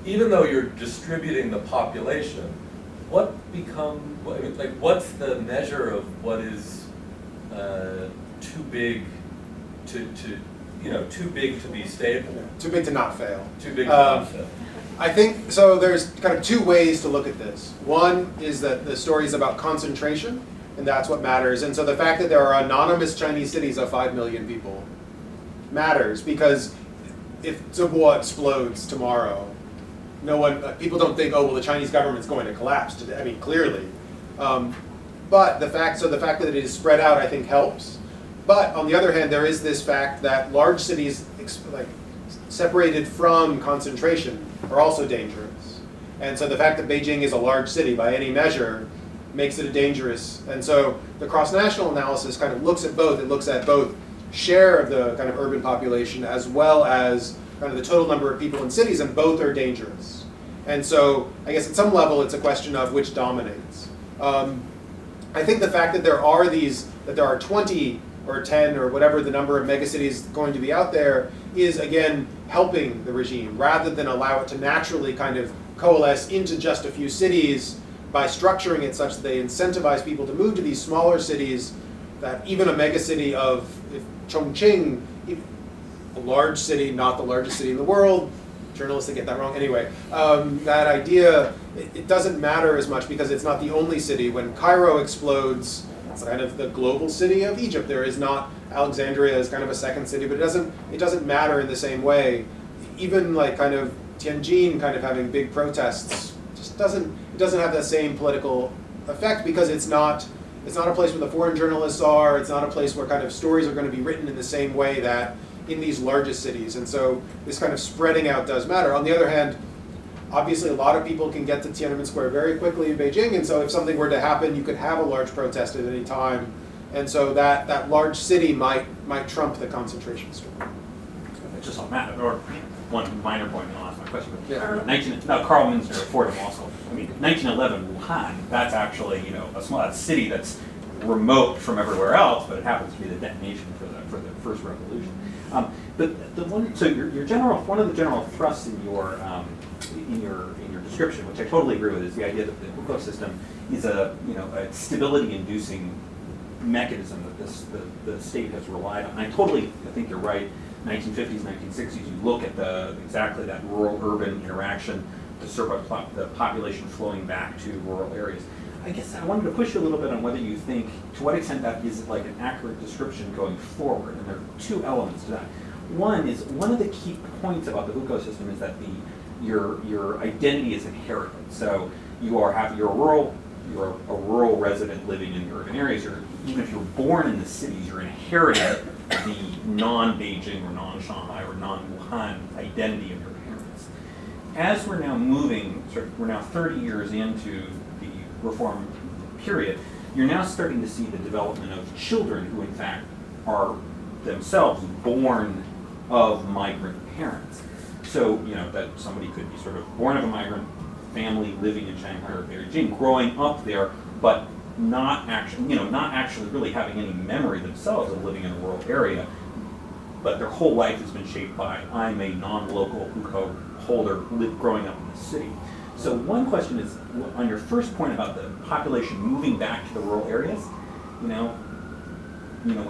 even though you're distributing the population, what's the measure of what is too big too big to be stable? Too big to not fail. Too big to not fail. I think, so there's kind of two ways to look at this. One is that the story is about concentration, and that's what matters. And so the fact that there are anonymous Chinese cities of 5 million people matters, because if Zhubua explodes tomorrow, people don't think, oh, well, the Chinese government's going to collapse today. I mean, clearly. But the fact that it is spread out, I think, helps. But on the other hand, there is this fact that large cities, like separated from concentration, are also dangerous. And so the fact that Beijing is a large city by any measure makes it a dangerous. And so the cross-national analysis kind of looks at both. It looks at both share of the kind of urban population as well as kind of the total number of people in cities, and both are dangerous. And so I guess at some level it's a question of which dominates. I think the fact that there are 20 or 10 or whatever the number of megacities going to be out there is, again, helping the regime rather than allow it to naturally kind of coalesce into just a few cities by structuring it such that they incentivize people to move to these smaller cities, that even a megacity of Chongqing, a large city, not the largest city in the world, journalists that get that wrong anyway, that idea, it doesn't matter as much because it's not the only city. When Cairo explodes, it's kind of the global city of Egypt. There is not, Alexandria is kind of a second city, but it doesn't matter in the same way. Even like kind of Tianjin kind of having big protests just doesn't have that same political effect because it's not a place where the foreign journalists are. It's not a place where kind of stories are going to be written in the same way that in these largest cities. And so this kind of spreading out does matter. On the other hand, obviously a lot of people can get to Tiananmen Square very quickly in Beijing, and so if something were to happen, you could have a large protest at any time. And so that large city might trump the concentration story. It's just on that, or one minor point, and I'll ask my question. Yeah. Carl Minster at Fordham also. I mean, 1911 Wuhan. That's actually a city that's remote from everywhere else, but it happens to be the detonation for the first revolution. But one of the general thrusts in your description, which I totally agree with, is the idea that the ecosystem is a stability-inducing mechanism that the state has relied on. I think you're right. 1950s, 1960s, you look at exactly that rural-urban interaction, the population flowing back to rural areas. I guess I wanted to push you a little bit on whether you think, to what extent that is like an accurate description going forward, and there are two elements to that. One of the key points about the ecosystem is that your identity is inherited. So you're a rural resident living in the urban areas. Even if you're born in the cities, you're inheriting the non-Beijing or non-Shanghai or non-Wuhan identity of your parents. As we're now we're now 30 years into the reform period, you're now starting to see the development of children who in fact are themselves born of migrant parents. So, that somebody could be sort of born of a migrant family living in Shanghai or Beijing, growing up there, but not actually really having any memory themselves of living in a rural area, but their whole life has been shaped by, I'm a non-local hukou holder growing up in the city. So one question is, on your first point about the population moving back to the rural areas, when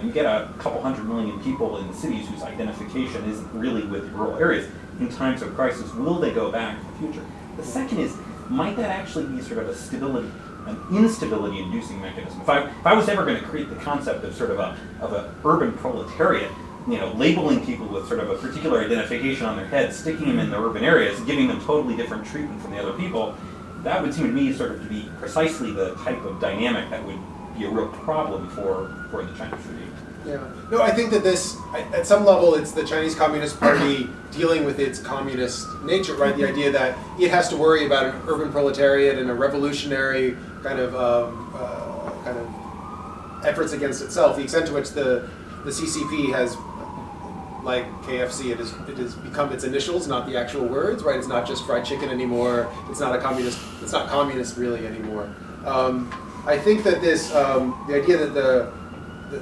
you get a couple 100 million people in the cities whose identification isn't really with rural areas, in times of crisis, will they go back in the future? The second is, might that actually be sort of an instability-inducing mechanism? If I was ever going to create the concept of sort of an urban proletariat, labeling people with sort of a particular identification on their head, sticking them in the urban areas, giving them totally different treatment from the other people, that would seem to me sort of to be precisely the type of dynamic that would be a real problem for the Chinese regime. Yeah. No, I think that this, at some level, it's the Chinese Communist Party dealing with its communist nature, right? The idea that it has to worry about an urban proletariat and a revolutionary kind of efforts against itself. The extent to which the CCP has, like KFC, it has become its initials, not the actual words, right? It's not just fried chicken anymore. It's not communist really anymore. I think that this, the idea that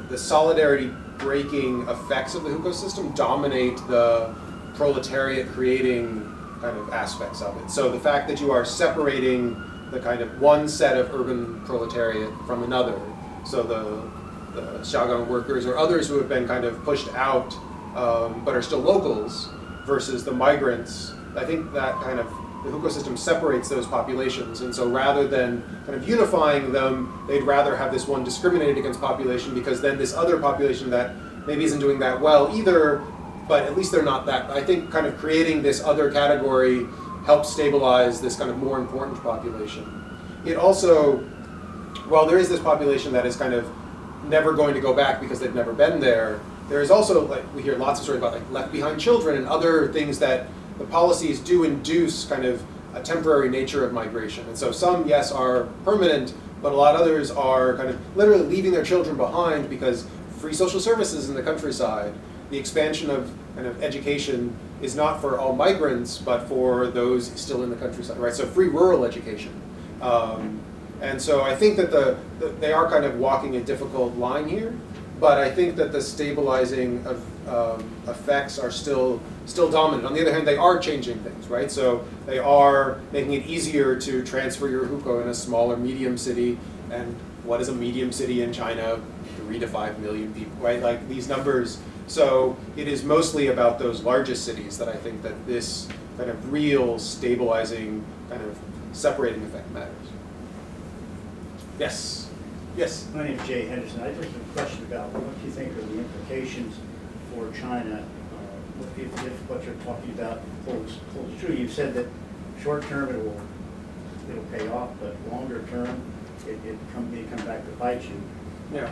the solidarity breaking effects of the hukou system dominate the proletariat creating kind of aspects of it. So the fact that you are separating the kind of one set of urban proletariat from another, so the Xiaogang workers or others who have been kind of pushed out but are still locals versus the migrants, I think that kind of the hukou system separates those populations, and so rather than kind of unifying them, they'd rather have this one discriminated against population, because then this other population that maybe isn't doing that well either, but at least they're not that. I think kind of creating this other category helps stabilize this kind of more important population. It also, while there is this population that is kind of never going to go back because they've never been there, there is also, like, we hear lots of stories about like left behind children and other things that the policies do induce kind of a temporary nature of migration. And so some, yes, are permanent, but a lot of others are kind of literally leaving their children behind because free social services in the countryside, the expansion of kind of education is not for all migrants, but for those still in the countryside, right? So free rural education. And so I think that they are kind of walking a difficult line here, but I think that the stabilizing of effects are still dominant. On the other hand, they are changing things, right? So they are making it easier to transfer your hukou in a smaller medium city. And what is a medium city in China? 3 to 5 million people, right? Like these numbers. So it is mostly about those largest cities that I think that this kind of real stabilizing, kind of separating effect matters. Yes. Yes. My name is Jay Henderson. I just have a question about what you think are the implications for China if what you're talking about holds true. You've said that short term it'll pay off, but longer term it may come back to bite you. Yeah.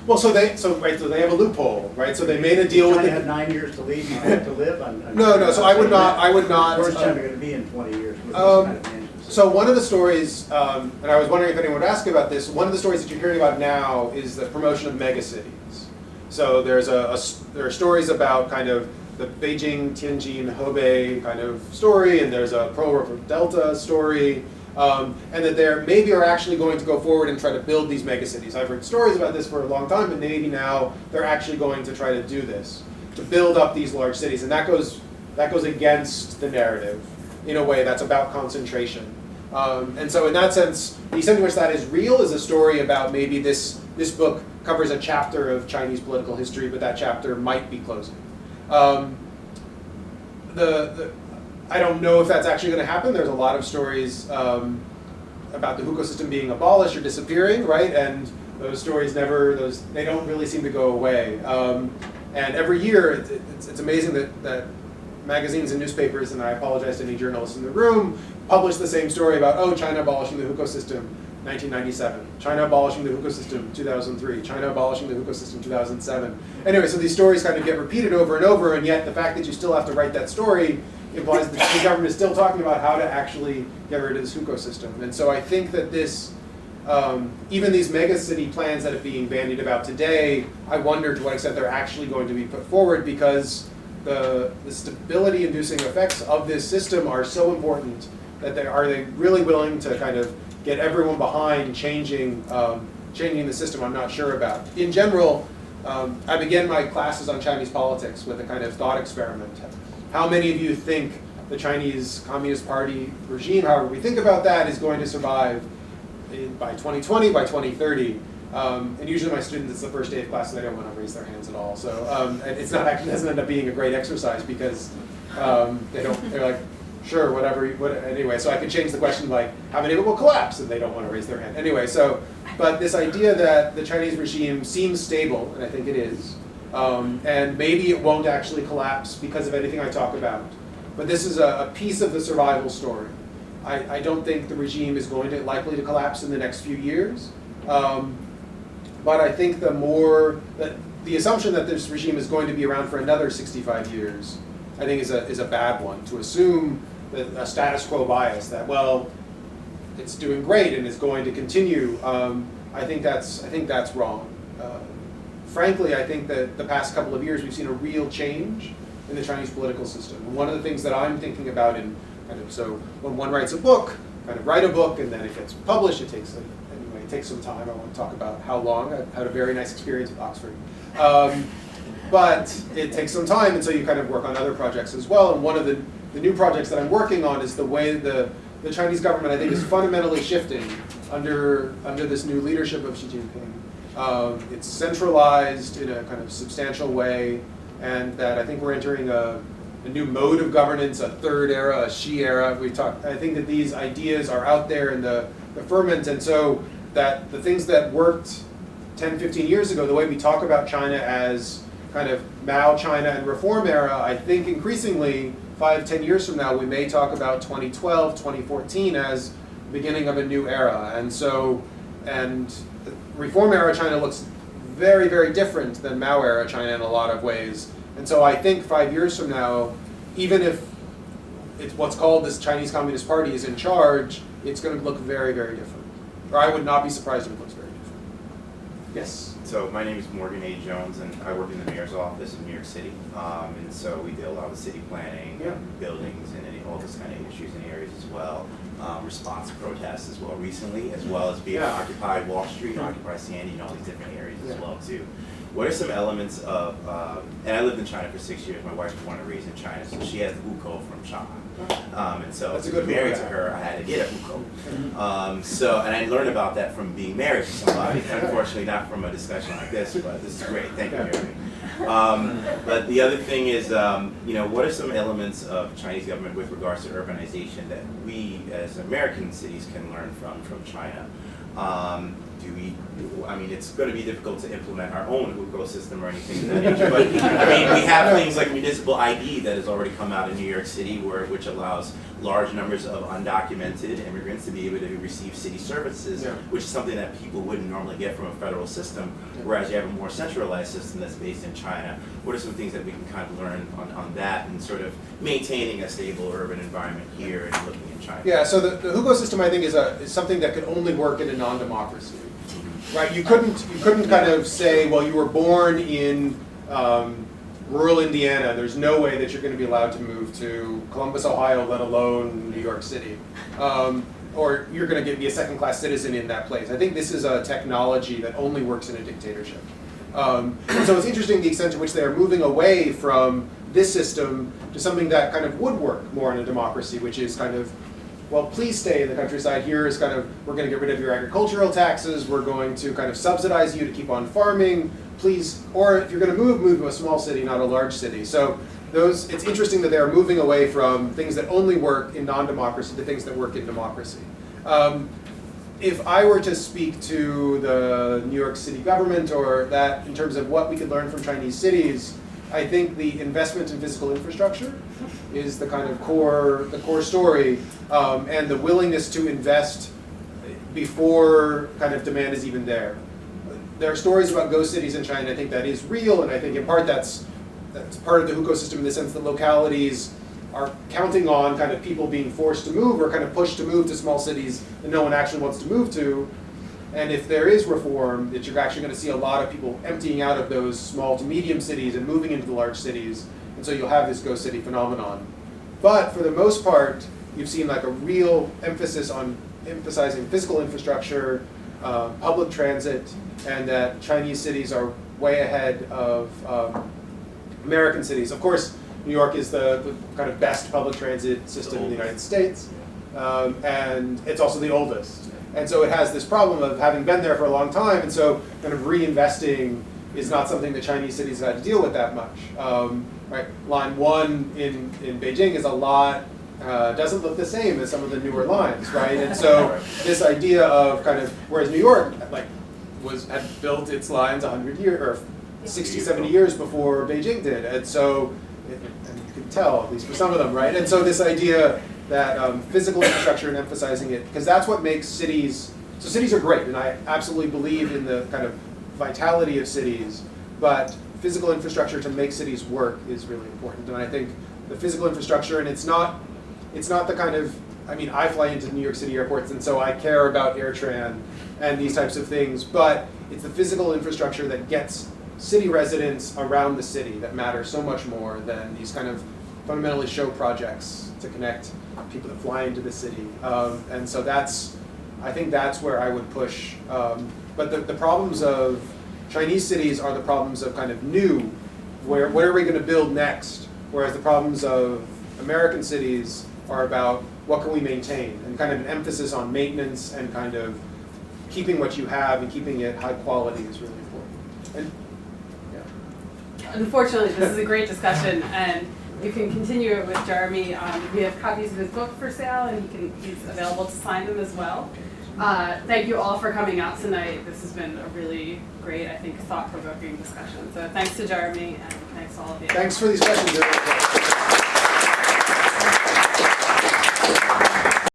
Well, so they have a loophole, right? So they made a deal with China the. had 9 years to leave. You have to live. No. So I would not. Where's China going to be in 20 years? With this kind of management system? So one of the stories, and I was wondering if anyone would ask about this. One of the stories that you're hearing about now is the promotion of megacities. So there are stories about kind of the Beijing, Tianjin, Hebei kind of story, and there's a Pearl River Delta story, and that they maybe are actually going to go forward and try to build these megacities. I've heard stories about this for a long time, but maybe now they're actually going to try to do this, to build up these large cities, and that goes against the narrative in a way that's about concentration. And so in that sense, the extent to which that is real is a story about maybe this book covers a chapter of Chinese political history, but that chapter might be closing. I don't know if that's actually going to happen. There's a lot of stories about the hukou system being abolished or disappearing, right? And those stories they don't really seem to go away. And every year, it's amazing that magazines and newspapers, and I apologize to any journalists in the room, publish the same story about, China abolishing the hukou system, 1997. China abolishing the hukou system, 2003. China abolishing the hukou system, 2007. Anyway, so these stories kind of get repeated over and over, and yet the fact that you still have to write that story implies that the government is still talking about how to actually get rid of this hukou system. And so I think that this, even these megacity plans that are being bandied about today, I wonder to what extent they're actually going to be put forward, because the stability-inducing effects of this system are so important that are they really willing to kind of get everyone behind changing the system? I'm not sure about. In general, I began my classes on Chinese politics with a kind of thought experiment. How many of you think the Chinese Communist Party regime, however we think about that, is going to survive by 2020, by 2030? And usually my students, it's the first day of class, and they don't want to raise their hands at all. So and it doesn't end up being a great exercise, because they're like, sure, whatever. Anyway, so I could change the question like, how many of it will collapse? And they don't want to raise their hand. Anyway, but this idea that the Chinese regime seems stable, and I think it is, and maybe it won't actually collapse because of anything I talk about. But this is a piece of the survival story. I don't think the regime is likely to collapse in the next few years. But I think the assumption that this regime is going to be around for another 65 years, I think is a bad one. To assume that a status quo bias that, well, it's doing great and is going to continue, I think that's wrong. Frankly, I think that the past couple of years we've seen a real change in the Chinese political system. And one of the things that I'm thinking about so when one writes a book, kind of write a book, and then it gets published, it takes some time. I won't talk about how long. I had a very nice experience with Oxford. But it takes some time, and so you kind of work on other projects as well. And one of the new projects that I'm working on is the way the Chinese government, I think, is fundamentally shifting under this new leadership of Xi Jinping. It's centralized in a kind of substantial way, and that I think we're entering a new mode of governance, a third era, a Xi era. I think that these ideas are out there in the ferment, and so that the things that worked 10, 15 years ago, the way we talk about China as kind of Mao China and reform era, I think increasingly 5, 10 years from now, we may talk about 2012, 2014 as the beginning of a new era. And the reform era China looks very, very different than Mao era China in a lot of ways. And so I think 5 years from now, even if it's what's called this Chinese Communist Party is in charge, it's going to look very, very different. Or I would not be surprised if it looks very different. Yes? So my name is Morgan A. Jones, and I work in the mayor's office in New York City. And so we deal a lot with city planning, buildings, and all this kind of issues and areas as well. response to protests as well recently, as well as being Occupy Wall Street, Occupy Sandy, and all these different areas as well too. What are some elements of, and I lived in China for 6 years, my wife was born and raised in China, so she has the hukou from China. And so That's a to good be married one. to her, I had to get a hukou. So, and I learned about that from being married to somebody, unfortunately not from a discussion like this, but this is great, thank you, Mary. But the other thing is, what are some elements of Chinese government with regards to urbanization that we as American cities can learn from China? It's going to be difficult to implement our own hukou system or anything of that nature, but we have things like municipal ID that has already come out in New York City, which allows large numbers of undocumented immigrants to be able to receive city services, which is something that people wouldn't normally get from a federal system, whereas you have a more centralized system that's based in China. What are some things that we can kind of learn on that and sort of maintaining a stable urban environment here and looking in China? Yeah, so the hukou system, I think, is something that could only work in a non-democracy. Right, you couldn't kind of say, well, you were born in rural Indiana, there's no way that you're going to be allowed to move to Columbus, Ohio, let alone New York City. Or you're going to be a second-class citizen in that place. I think this is a technology that only works in a dictatorship. So it's interesting the extent to which they are moving away from this system to something that kind of would work more in a democracy, which is kind of, well, please stay in the countryside. Here is kind of, we're going to get rid of your agricultural taxes. We're going to kind of subsidize you to keep on farming. Please, or if you're going to move to a small city, not a large city. So it's interesting that they're moving away from things that only work in non-democracy to things that work in democracy. If I were to speak to the New York City government or that in terms of what we could learn from Chinese cities, I think the investment in physical infrastructure is the kind of core story, and the willingness to invest before kind of demand is even there. There are stories about ghost cities in China. I think that is real, and I think in part that's part of the hukou system in the sense that localities are counting on kind of people being forced to move or kind of pushed to move to small cities that no one actually wants to move to. And if there is reform, that you're actually going to see a lot of people emptying out of those small to medium cities and moving into the large cities. And so you'll have this ghost city phenomenon. But for the most part, you've seen like a real emphasis on emphasizing physical infrastructure, public transit, and that Chinese cities are way ahead of American cities. Of course, New York is the kind of best public transit system in the United States, and it's also the oldest. And so it has this problem of having been there for a long time, and so kind of reinvesting is not something that Chinese cities have had to deal with that much. Right? Line 1 in Beijing is a lot, doesn't look the same as some of the newer lines, right? And so this idea of kind of, whereas New York had built its lines 100 years, or 60, 70 years before Beijing did. And so, and you can tell, at least for some of them, right? And so this idea that physical infrastructure and emphasizing it, because that's what makes cities, so cities are great, and I absolutely believe in the kind of vitality of cities, but physical infrastructure to make cities work is really important. And I think the physical infrastructure, and it's not the kind of, I fly into New York City airports, and so I care about AirTran and these types of things, but it's the physical infrastructure that gets city residents around the city that matter so much more than these kind of fundamentally show projects to connect people that fly into the city. And so I think that's where I would push. But the problems of Chinese cities are the problems of kind of new, what are we going to build next? Whereas the problems of American cities are about what can we maintain, and kind of an emphasis on maintenance and kind of keeping what you have and keeping it high quality is really important. And unfortunately, this is a great discussion, and you can continue it with Jeremy. We have copies of his book for sale, and he's available to sign them as well. Thank you all for coming out tonight. This has been a really great, I think, thought-provoking discussion. So thanks to Jeremy, and thanks to all of you. thanks for these questions.